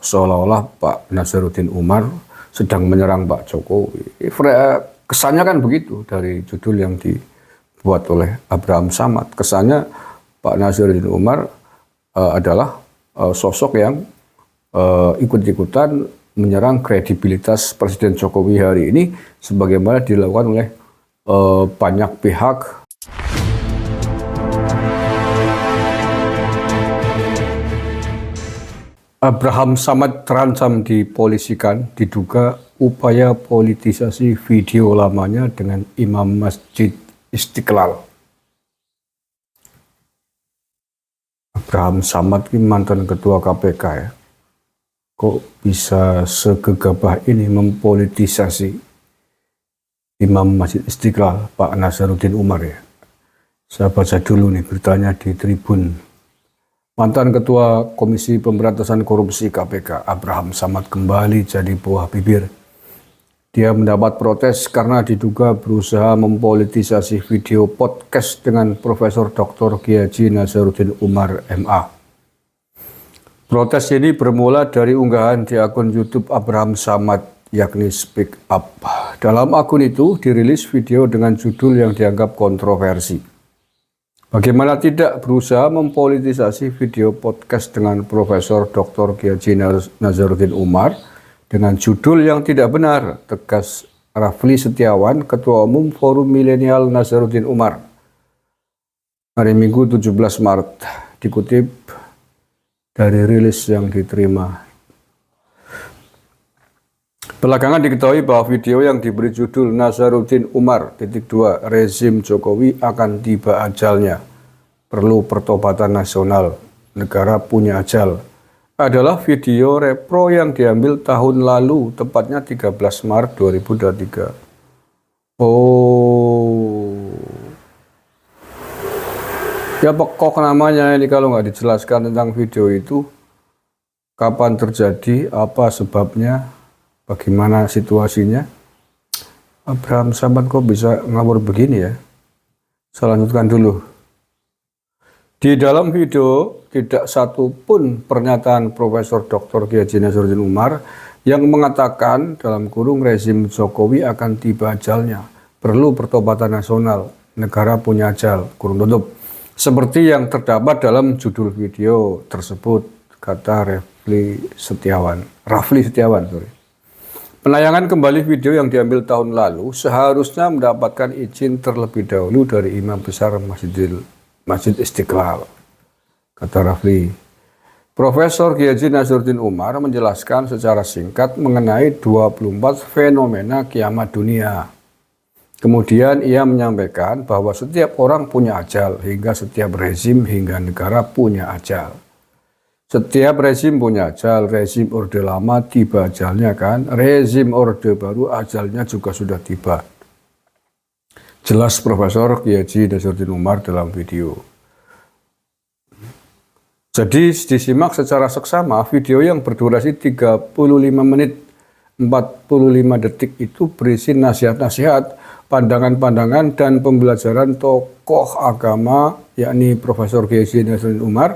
seolah-olah Pak Nazaruddin Umar sedang menyerang Pak Jokowi. Kesannya kan begitu dari judul yang dibuat oleh Abraham Samad. Kesannya Pak Nazaruddin Umar adalah sosok yang ikut-ikutan menyerang kredibilitas Presiden Jokowi hari ini sebagaimana dilakukan oleh banyak pihak. Abraham Samad terancam dipolisikan, diduga upaya politisasi video lamanya dengan Imam Masjid Istiqlal. Abraham Samad ini mantan ketua KPK ya. Kok bisa segegabah ini mempolitisasi Imam Masjid Istiqlal, Pak Nazaruddin Umar ya. Saya baca dulu nih beritanya di Tribun. Mantan Ketua Komisi Pemberantasan Korupsi KPK, Abraham Samad kembali jadi buah bibir. Dia mendapat protes karena diduga berusaha mempolitisasi video podcast dengan Profesor Dr. Kiai Haji Nazaruddin Umar MA. Protes ini bermula dari unggahan di akun YouTube Abraham Samad, yakni Speak Up. Dalam akun itu dirilis video dengan judul yang dianggap kontroversi. Bagaimana tidak berusaha mempolitisasi video podcast dengan Profesor Dr. Kiai Haji Nazaruddin Umar dengan judul yang tidak benar, tegas Rafli Setiawan, Ketua Umum Forum Milenial Nazaruddin Umar. Hari Minggu 17 Maret, dikutip dari rilis yang diterima. Belakangan diketahui bahwa video yang diberi judul Nazaruddin Umar, .2, rezim Jokowi akan tiba ajalnya. Perlu pertobatan nasional, negara punya ajal. Adalah video repro yang diambil tahun lalu, tepatnya 13 Maret 2023. Oh. Ya pokok namanya ini kalau nggak dijelaskan tentang video itu, kapan terjadi, apa sebabnya, bagaimana situasinya. Abraham Samad kok bisa ngawur begini ya? Saya lanjutkan dulu. Di dalam video tidak satu pun pernyataan Profesor Dr. Kiai Haji Nazaruddin Umar yang mengatakan dalam kurung rezim Jokowi akan tiba ajalnya. Perlu pertobatan nasional, negara punya ajal, kurung tutup. Seperti yang terdapat dalam judul video tersebut, kata Rafli Setiawan. Penayangan kembali video yang diambil tahun lalu seharusnya mendapatkan izin terlebih dahulu dari Imam Besar Masjid Istiqlal, kata Rafli. Profesor Kiai Haji Nazaruddin Umar menjelaskan secara singkat mengenai 24 fenomena kiamat dunia. Kemudian ia menyampaikan bahwa setiap orang punya ajal, hingga setiap rezim hingga negara punya ajal. Setiap rezim punya ajal, rezim orde lama tiba ajalnya kan, rezim orde baru ajalnya juga sudah tiba. Jelas Profesor Kiai Haji Nazaruddin Umar dalam video. Jadi disimak secara seksama video yang berdurasi 35 menit 45 detik itu berisi nasihat-nasihat, pandangan-pandangan dan pembelajaran tokoh agama yakni Profesor Kiai Haji Nazaruddin Umar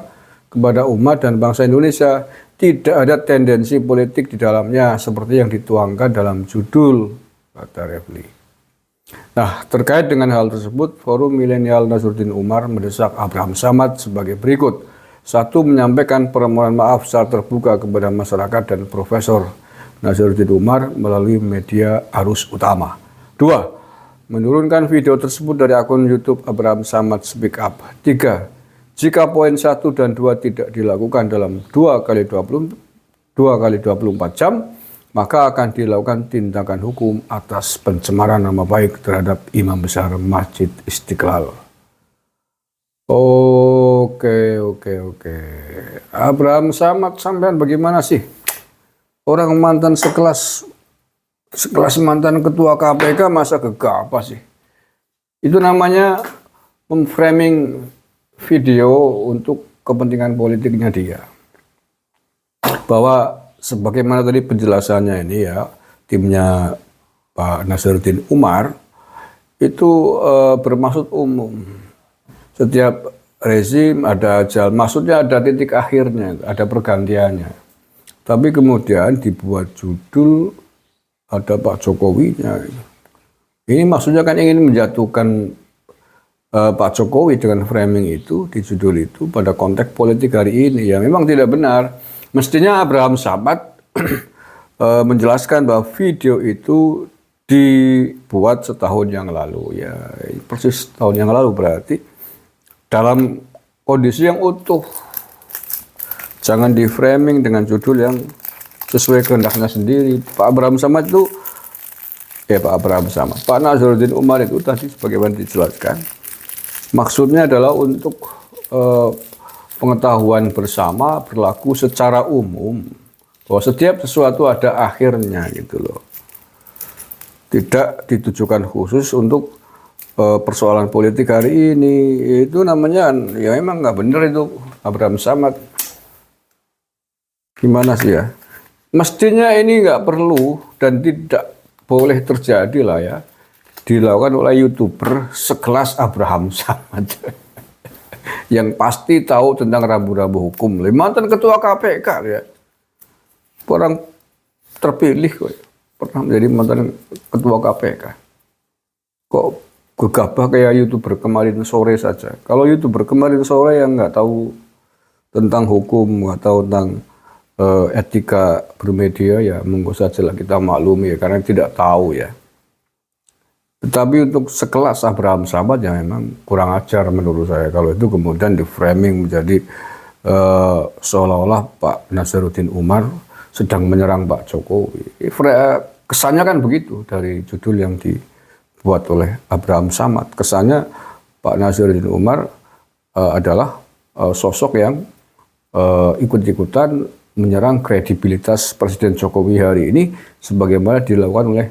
kepada umat dan bangsa Indonesia. Tidak ada tendensi politik di dalamnya seperti yang dituangkan dalam judul, kata Rafli. Nah, terkait dengan hal tersebut, Forum Milenial Nazaruddin Umar mendesak Abraham Samad sebagai berikut. 1. Menyampaikan permohonan maaf secara terbuka kepada masyarakat dan Profesor Nazaruddin Umar melalui media arus utama. 2. Menurunkan video tersebut dari akun YouTube Abraham Samad Speak Up. 3. Jika poin 1 dan 2 tidak dilakukan dalam 2 kali 24 jam, maka akan dilakukan tindakan hukum atas pencemaran nama baik terhadap Imam Besar Masjid Istiqlal. Oke. Abraham Samad, sampean bagaimana sih? Orang mantan sekelas mantan ketua KPK masa gegabah sih? Itu namanya memframing video untuk kepentingan politiknya dia. Bahwa sebagaimana tadi penjelasannya ini ya, timnya Pak Nazaruddin Umar itu bermaksud umum. Setiap rezim ada ajal, maksudnya ada titik akhirnya, ada pergantiannya. Tapi kemudian dibuat judul ada Pak Jokowinya. Ini maksudnya kan ingin menjatuhkan Pak Jokowi dengan framing itu di judul itu pada konteks politik hari ini. Ya memang tidak benar. Mestinya Abraham Samad menjelaskan bahwa video itu dibuat setahun yang lalu. Ya persis tahun yang lalu berarti dalam kondisi yang utuh. Jangan di framing dengan judul yang sesuai kehendaknya sendiri. Pak Abraham Samad itu, Pak Nazaruddin Umar itu tadi sebagaimana dijelaskan, maksudnya adalah untuk pengetahuan bersama berlaku secara umum bahwa setiap sesuatu ada akhirnya gitu loh. Tidak ditujukan khusus untuk persoalan politik hari ini. Itu namanya ya memang nggak benar itu Abraham Samad. Gimana sih ya? Mestinya ini nggak perlu dan tidak boleh terjadi lah ya. Dilakukan oleh YouTuber sekelas Abraham Samad. Yang pasti tahu tentang rambu-rambu hukum. Mantan ketua KPK ya. Orang terpilih kok. Pernah menjadi mantan ketua KPK. Kok gegabah kayak YouTuber kemarin sore saja. Kalau YouTuber kemarin sore yang nggak tahu tentang hukum, nggak tahu tentang etika bermedia, ya monggo saja lah kita maklumi ya, karena tidak tahu ya. Tetapi untuk sekelas Abraham Samad ya memang kurang ajar menurut saya kalau itu kemudian di framing menjadi seolah-olah Pak Nazaruddin Umar sedang menyerang Pak Jokowi. Kesannya kan begitu dari judul yang dibuat oleh Abraham Samad. Kesannya Pak Nazaruddin Umar adalah sosok yang ikut-ikutan menyerang kredibilitas Presiden Jokowi hari ini sebagaimana dilakukan oleh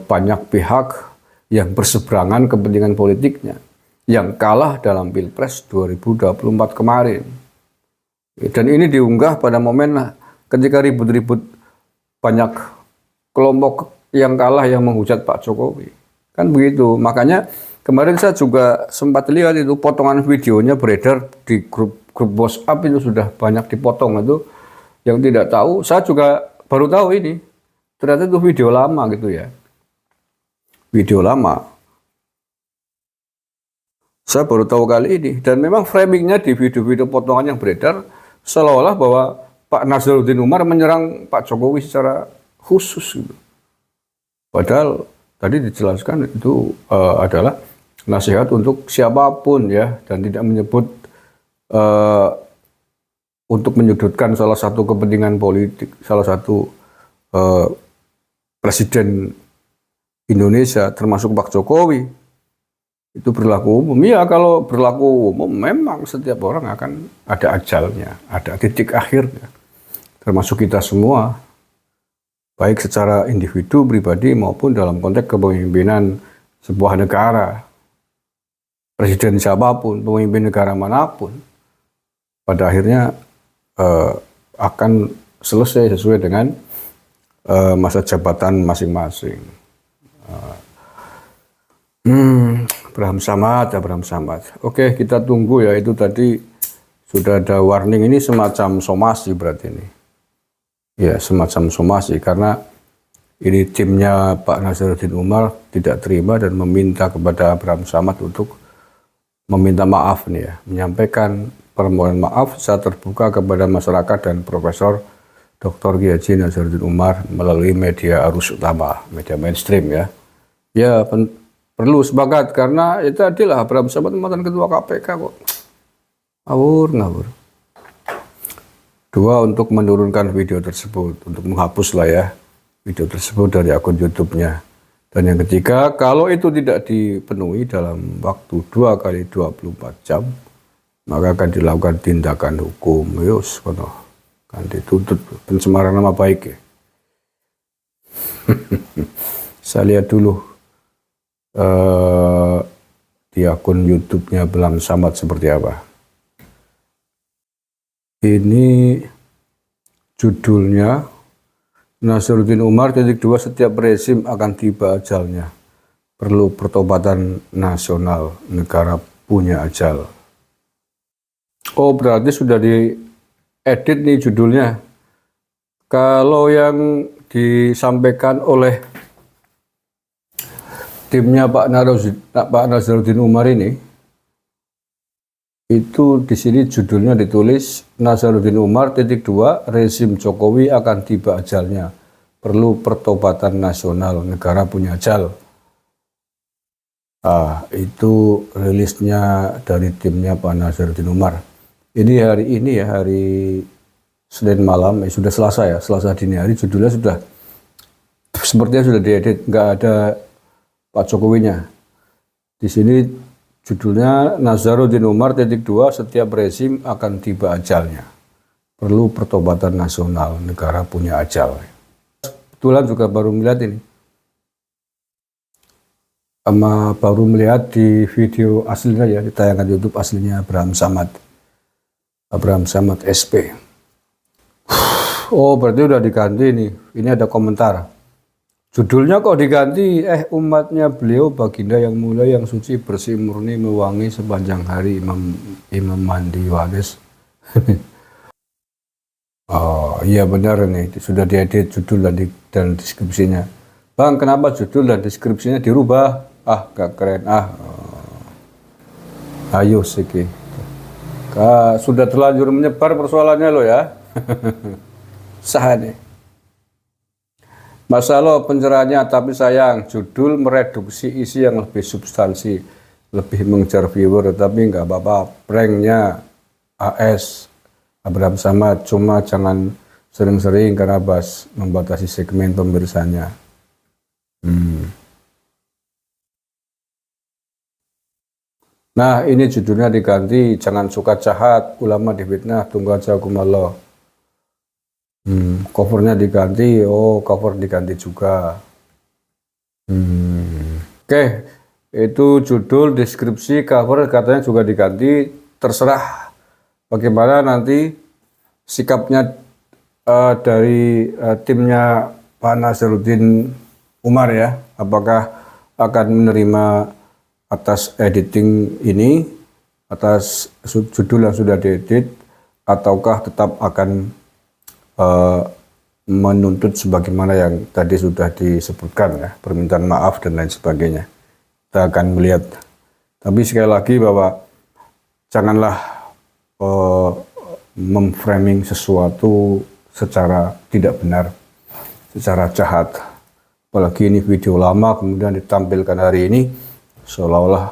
banyak pihak yang berseberangan kepentingan politiknya yang kalah dalam Pilpres 2024 kemarin. Dan ini diunggah pada momen ketika ribut-ribut banyak kelompok yang kalah yang menghujat Pak Jokowi. Kan begitu. Makanya kemarin saya juga sempat lihat itu potongan videonya beredar di grup WhatsApp itu sudah banyak dipotong itu. Yang tidak tahu, saya juga baru tahu ini. Ternyata itu video lama gitu ya. Video lama. Saya baru tahu kali ini. Dan memang framingnya di video-video potongan yang beredar seolah-olah bahwa Pak Nazaruddin Umar menyerang Pak Jokowi secara khusus gitu. Padahal tadi dijelaskan itu adalah nasihat untuk siapapun ya, dan tidak menyebut untuk menyudutkan salah satu kepentingan politik, salah satu presiden Indonesia termasuk Pak Jokowi. Itu berlaku umum. Ya kalau berlaku umum memang setiap orang akan ada ajalnya, ada titik akhirnya. Termasuk kita semua, baik secara individu, pribadi maupun dalam konteks kepemimpinan sebuah negara. Presiden siapapun, pemimpin negara manapun, pada akhirnya akan selesai sesuai dengan masa jabatan masing-masing. Abraham Samad. Oke, kita tunggu ya. Itu tadi sudah ada warning, ini semacam somasi berarti ini. Ya, semacam somasi karena ini timnya Pak Nazaruddin Umar tidak terima dan meminta kepada Abraham Samad untuk meminta maaf nih ya, menyampaikan permohonan maaf secara terbuka kepada masyarakat dan Profesor Dr. Kiai Haji Nazaruddin Umar melalui media arus utama, media mainstream ya. Ya perlu sepakat karena itu adalah Abraham Samad mantan ketua KPK kok. Ngawur. Dua, untuk menurunkan video tersebut, untuk menghapus lah ya video tersebut dari akun YouTube-nya. Dan yang ketiga, kalau itu tidak dipenuhi dalam waktu 2 kali 24 jam, maka akan dilakukan tindakan hukum. Yus, kan dituntut pencemaran nama baik ya. Saya lihat dulu di akun YouTube-nya Abraham Samad seperti apa. Ini judulnya Nazaruddin Umar _2, setiap rezim akan tiba ajalnya. Perlu pertobatan nasional, negara punya ajal. Oh berarti sudah diedit nih judulnya. Kalau yang disampaikan oleh timnya Pak Nazaruddin Umar ini, itu di sini judulnya ditulis Nazaruddin Umar _2 rezim Jokowi akan tiba ajalnya, perlu pertobatan nasional, negara punya ajal. Itu rilisnya dari timnya Pak Nazaruddin Umar. Ini hari ini ya, hari Senin malam, sudah Selasa ya, Selasa dini hari, judulnya sudah sepertinya sudah diedit, nggak ada Pak Jokowinya. Di sini judulnya Nazaruddin Umar _2 setiap rezim akan tiba ajalnya, perlu pertobatan nasional, negara punya ajal. Kebetulan juga baru melihat ini, baru melihat di video aslinya ya, di tayangan YouTube aslinya Abraham Samad SP. Oh, berarti udah diganti nih. Ini ada komentar. Judulnya kok diganti? Umatnya beliau baginda yang mulia, yang suci, bersih, murni, mewangi sepanjang hari, Imam Mandi Wanis. Oh iya benar nih, sudah diedit judul dan deskripsinya. Bang, kenapa judul dan deskripsinya dirubah? Gak keren. Ayo siki. Sudah terlanjur menyebar persoalannya lo ya. Sah nih. Masalah pencerahannya, tapi sayang judul mereduksi isi yang lebih substansi, lebih mengejar viewer, tapi nggak apa-apa. Pranknya AS Abraham Samad, cuma jangan sering-sering karena membatasi segmen pemirsanya. Nah, ini judulnya diganti, jangan suka jahat, ulama difitnah, tunggal jagumallah. Covernya diganti, cover diganti juga. Oke, itu judul, deskripsi, cover katanya juga diganti. Terserah bagaimana nanti sikapnya dari timnya Pak Nazaruddin Umar ya. Apakah akan menerima atas editing ini, atas judul yang sudah diedit, ataukah tetap akan menuntut sebagaimana yang tadi sudah disebutkan ya, permintaan maaf dan lain sebagainya. Kita akan melihat. Tapi sekali lagi bahwa janganlah memframing sesuatu secara tidak benar, secara jahat. Apalagi ini video lama kemudian ditampilkan hari ini, seolah-olah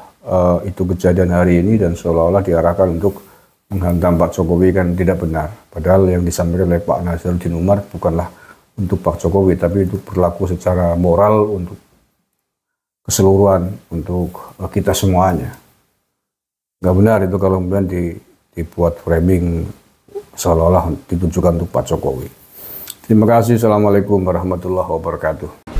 itu kejadian hari ini dan seolah-olah diarahkan untuk menghantam Pak Jokowi, kan tidak benar. Padahal yang disampaikan oleh Pak Nazaruddin Umar bukanlah untuk Pak Jokowi, tapi itu berlaku secara moral untuk keseluruhan, untuk kita semuanya. Nggak benar itu kalau kemudian dibuat framing seolah-olah ditujukan untuk Pak Jokowi. Terima kasih. Assalamualaikum warahmatullahi wabarakatuh.